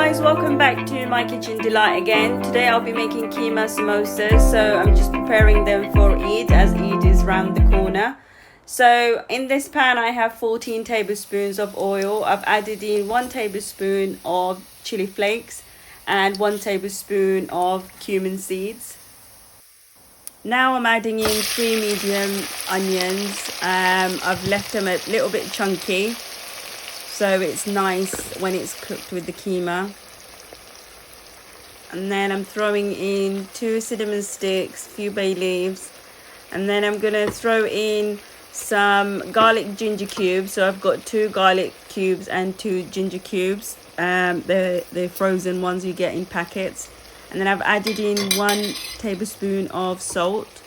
guys, welcome back to my kitchen delight again. Today I'll be making keema samosas, so I'm just preparing them for Eid as Eid is round the corner. So in this pan I have 14 tablespoons of oil. I've added in 1 tablespoon of chili flakes and 1 tablespoon of cumin seeds. Now I'm adding in 3 medium onions. I've left them a little bit chunky, so it's nice when it's cooked with the keema. And then I'm throwing in 2 cinnamon sticks, a few bay leaves, and then I'm gonna throw in some garlic ginger cubes. So I've got 2 garlic cubes and 2 ginger cubes. They're frozen ones you get in packets. And then I've added in 1 tablespoon of salt.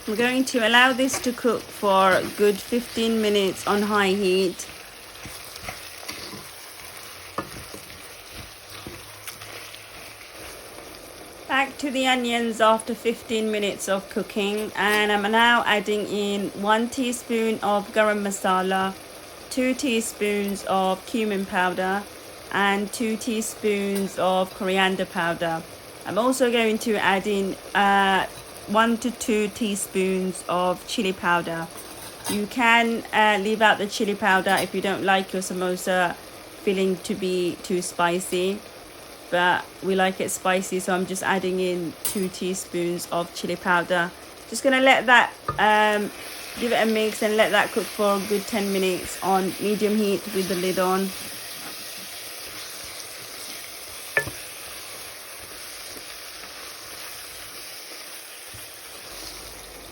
I'm going to allow this to cook for a good 15 minutes on high heat. Back to the onions after 15 minutes of cooking, and I'm now adding in 1 teaspoon of garam masala, 2 teaspoons of cumin powder and 2 teaspoons of coriander powder. I'm also going to add in 1 to 2 teaspoons of chilli powder. You can leave out the chilli powder if you don't like your samosa filling to be too spicy, but we like it spicy, so I'm just adding in 2 teaspoons of chili powder. Just gonna let that give it a mix and let that cook for a good 10 minutes on medium heat with the lid on.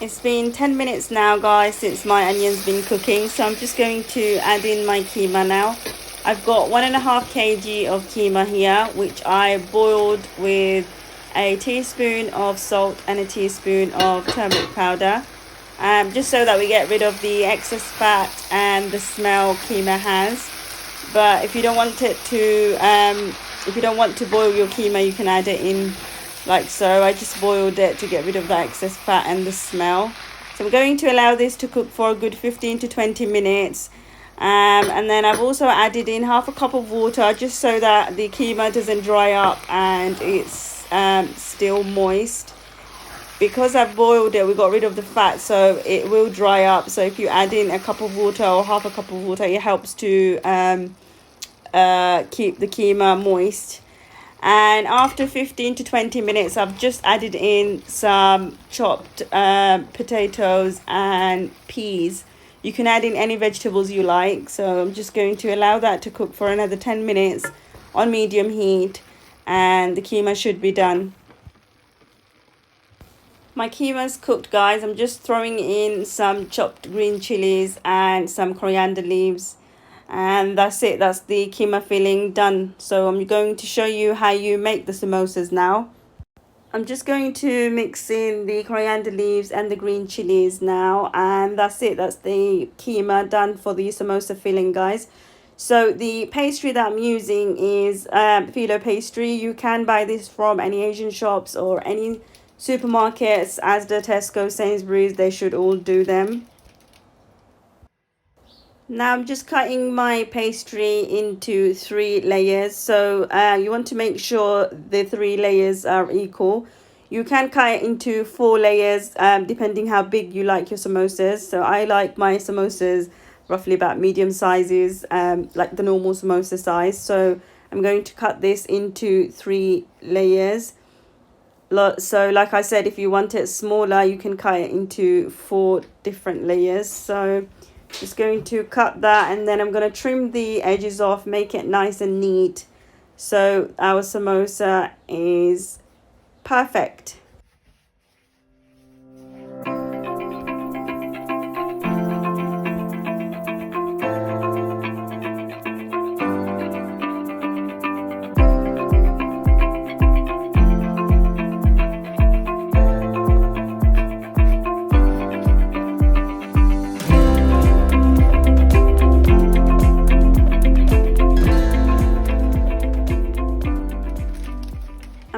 It's been 10 minutes now, guys, since my onion's been cooking, so I'm just going to add in my keema now. I've got 1.5 kg of keema here, which I boiled with a teaspoon of salt and a teaspoon of turmeric powder, just so that we get rid of the excess fat and the smell keema has. But if you don't want it to, if you don't want to boil your keema, you can add it in like so. I just boiled it to get rid of the excess fat and the smell. So we're going to allow this to cook for a good 15 to 20 minutes. And then I've also added in half a cup of water, just so that the keema doesn't dry up and it's still moist. Because I've boiled it, we got rid of the fat, so it will dry up. So if you add in a cup of water or half a cup of water, it helps to keep the keema moist. And after 15 to 20 minutes, I've just added in some chopped potatoes and peas. You can add in any vegetables you like. So I'm just going to allow that to cook for another 10 minutes on medium heat, and the keema should be done. My keema's cooked, guys. I'm just throwing in some chopped green chillies and some coriander leaves, and that's it. That's the keema filling done. So I'm going to show you how you make the samosas now. I'm just going to mix in the coriander leaves and the green chilies now, and that's it. That's the keema done for the samosa filling, guys. So the pastry that I'm using is phyllo pastry. You can buy this from any Asian shops or any supermarkets, Asda, Tesco, Sainsbury's. They should all do them. Now I'm just cutting my pastry into 3 layers. So you want to make sure the 3 layers are equal. You can cut it into 4 layers depending how big you like your samosas. So I like my samosas roughly about medium sizes, like the normal samosa size. So I'm going to cut this into 3 layers. So like I said, if you want it smaller, you can cut it into 4 different layers. So just going to cut that, and then I'm going to trim the edges off, make it nice and neat, so our samosa is perfect.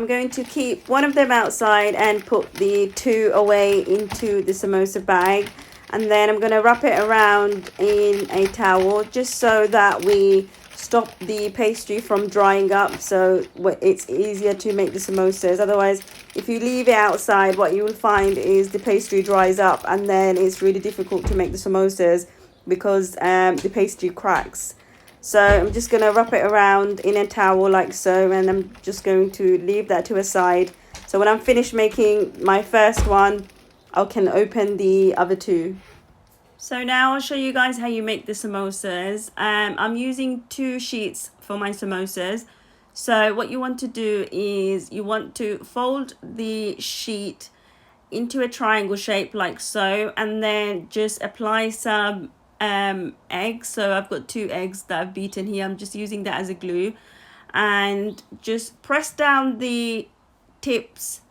I'm going to keep one of them outside and put the 2 away into the samosa bag, and then I'm going to wrap it around in a towel just so that we stop the pastry from drying up, so it's easier to make the samosas. Otherwise, if you leave it outside, what you will find is the pastry dries up, and then it's really difficult to make the samosas because the pastry cracks. So I'm just going to wrap it around in a towel like so, and I'm just going to leave that to a side. So when I'm finished making my first one, I can open the other two. So now I'll show you guys how you make the samosas. I'm using 2 sheets for my samosas. So what you want to do is you want to fold the sheet into a triangle shape like so, and then just apply some eggs. So I've got 2 eggs that I've beaten here. I'm just using that as a glue, and just press down the tips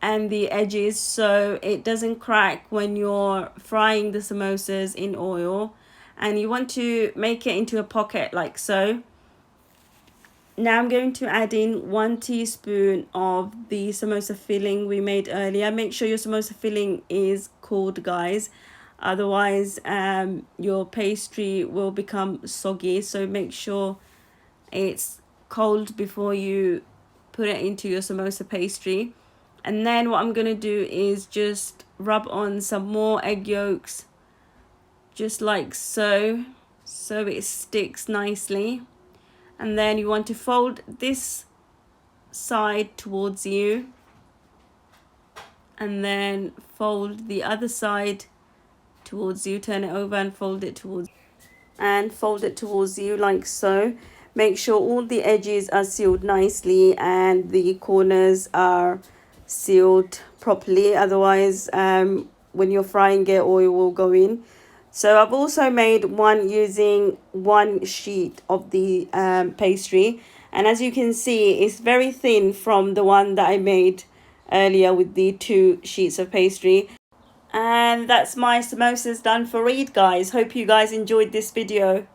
and the edges so it doesn't crack when you're frying the samosas in oil. And you want to make it into a pocket like so. Now I'm going to add in 1 teaspoon of the samosa filling we made earlier. Make sure your samosa filling is cold, guys, otherwise your pastry will become soggy. So make sure it's cold before you put it into your samosa pastry. And then what I'm going to do is just rub on some more egg yolks, just like so, so it sticks nicely. And then you want to fold this side towards you, and then fold the other side towards you. Turn it over and fold it towards you like so. Make sure all the edges are sealed nicely and the corners are sealed properly, otherwise when you're frying it, oil will go in. So I've also made one using 1 sheet of the pastry, and as you can see, it's very thin from the one that I made earlier with the 2 sheets of pastry. And that's my samosas done for Eid, guys. Hope you guys enjoyed this video.